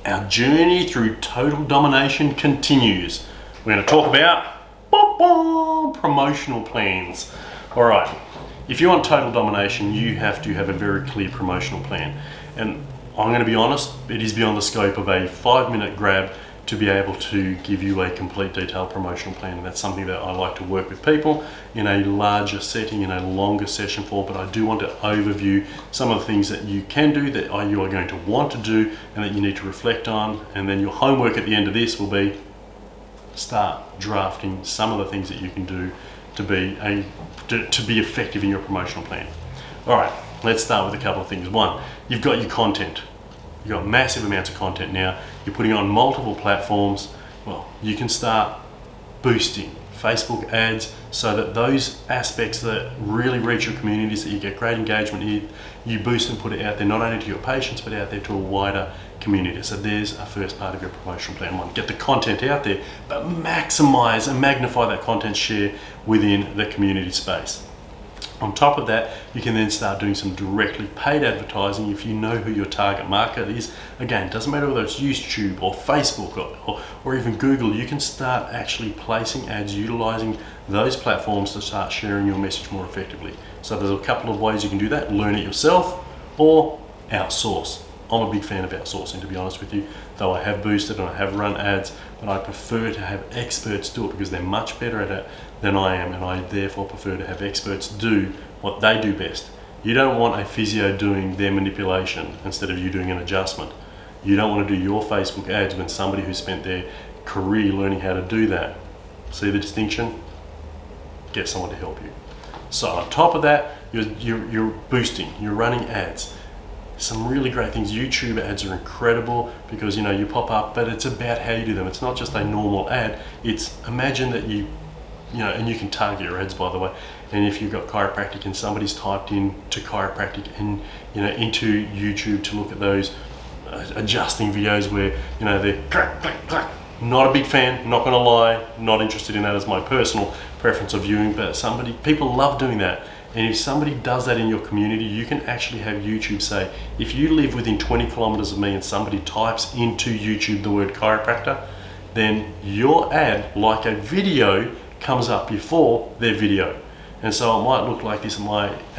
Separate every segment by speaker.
Speaker 1: Our journey through total domination continues. We're going to talk about promotional plans. All right, if you want total domination, you have to have a very clear promotional plan. And I'm going to be honest, it is beyond the scope of a 5-minute grab to be able to give you a complete detailed promotional plan. And that's something that I like to work with people in a larger setting, in a longer session for, but I do want to overview some of the things that you can do, that you are going to want to do, and that you need to reflect on. And then your homework at the end of this will be start drafting some of the things that you can do to be effective in your promotional plan. All right, let's start with a couple of things. One, you've got your content. You've got massive amounts of content now. You're putting on multiple platforms. Well, you can start boosting Facebook ads so that those aspects that really reach your communities, that you get great engagement in, you boost and put it out there, not only to your patients, but out there to a wider community. So there's a first part of your promotional plan. One, get the content out there, but maximize and magnify that content share within the community space. On top of that, you can then start doing some directly paid advertising if you know who your target market is. Again, it doesn't matter whether it's YouTube or Facebook or even Google, you can start actually placing ads, utilizing those platforms to start sharing your message more effectively. So there's a couple of ways you can do that. Learn it yourself or outsource. I'm a big fan of outsourcing, to be honest with you, though I have boosted and I have run ads, but I prefer to have experts do it because they're much better at it than I am, and I therefore prefer to have experts do what they do best. You don't want a physio doing their manipulation instead of you doing an adjustment. You don't want to do your Facebook ads when somebody who spent their career learning how to do that. See the distinction? Get someone to help you. So on top of that, you're boosting, you're running ads. Some really great things. YouTube ads are incredible because you pop up, but it's about how you do them. It's not just a normal ad. It's imagine that and you can target your ads, by the way. And if you've got chiropractic and somebody's typed in to chiropractic and into YouTube to look at those adjusting videos where they're clack, clack, clack. Not a big fan, not gonna lie, not interested in that as my personal preference of viewing, but people love doing that. And if somebody does that in your community, you can actually have YouTube say, if you live within 20 kilometers of me and somebody types into YouTube the word chiropractor, then your ad, like a video, comes up before their video. And so it might look like this, and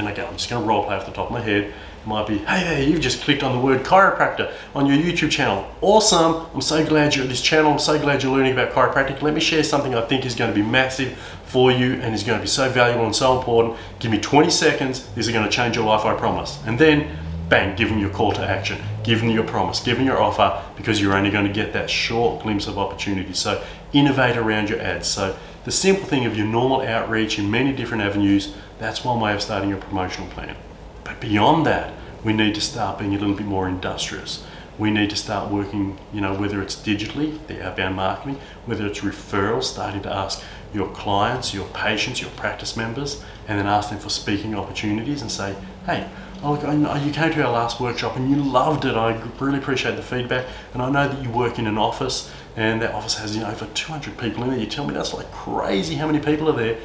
Speaker 1: again, I'm just gonna role play off the top of my head. It might be, hey there, you've just clicked on the word chiropractor on your YouTube channel. Awesome, I'm so glad you're at this channel. I'm so glad you're learning about chiropractic. Let me share something I think is gonna be massive for you and is gonna be so valuable and so important. Give me 20 seconds, this is gonna change your life, I promise. And then, bang, give them your call to action. Give them your promise, give them your offer, because you're only gonna get that short glimpse of opportunity. So innovate around your ads. So the simple thing of your normal outreach in many different avenues, that's one way of starting your promotional plan. But beyond that, we need to start being a little bit more industrious. We need to start working, whether it's digitally, the outbound marketing, whether it's referrals, starting to ask your clients, your patients, your practice members, and then ask them for speaking opportunities and say, hey, look, I know you came to our last workshop and you loved it. I really appreciate the feedback. And I know that you work in an office and that office has over 200 people in there. You tell me that's like crazy how many people are there.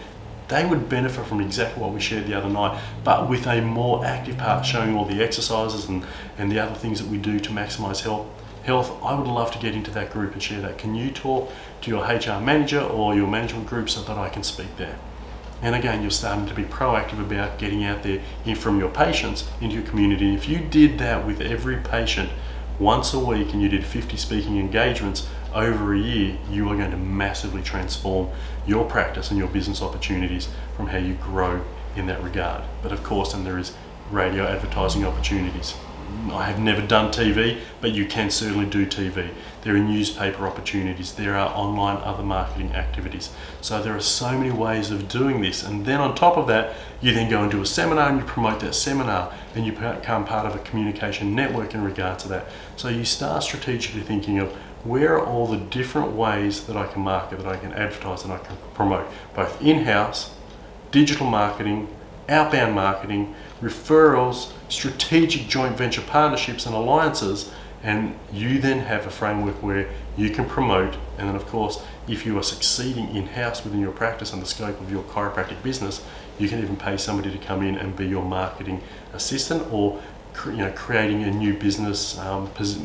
Speaker 1: They would benefit from exactly what we shared the other night, but with a more active part showing all the exercises and the other things that we do to maximize health. I would love to get into that group and share that. Can you talk to your HR manager or your management group so that I can speak there? And again, you're starting to be proactive about getting out there from your patients into your community. And if you did that with every patient once a week and you did 50 speaking engagements over a year, you are going to massively transform your practice and your business opportunities from how you grow in that regard. But of course, then there is radio advertising opportunities. I have never done TV, but you can certainly do TV. There are newspaper opportunities. There are online other marketing activities. So there are so many ways of doing this. And then on top of that, you then go and do a seminar and you promote that seminar and you become part of a communication network in regard to that. So you start strategically thinking of where are all the different ways that I can market, that I can advertise, and I can promote, both in-house, digital marketing, outbound marketing, referrals, strategic joint venture partnerships and alliances, and you then have a framework where you can promote. And then of course, if you are succeeding in-house within your practice and the scope of your chiropractic business, you can even pay somebody to come in and be your marketing assistant or creating a new business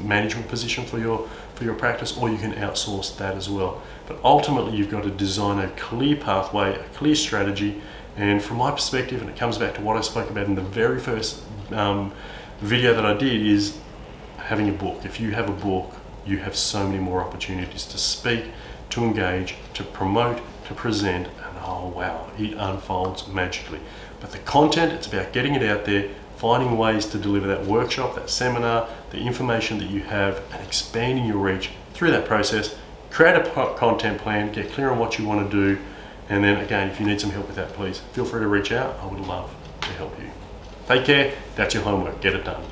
Speaker 1: management position for your practice, or you can outsource that as well. But ultimately, you've got to design a clear pathway, a clear strategy. And from my perspective, and it comes back to what I spoke about in the very first video that I did, is having a book. If you have a book, you have so many more opportunities to speak, to engage, to promote, to present, and oh wow, it unfolds magically. But the content, it's about getting it out there, finding ways to deliver that workshop, that seminar, the information that you have, and expanding your reach through that process. Create a content plan, get clear on what you want to do, and then again, if you need some help with that, please feel free to reach out. I would love to help you. Take care. That's your homework. Get it done.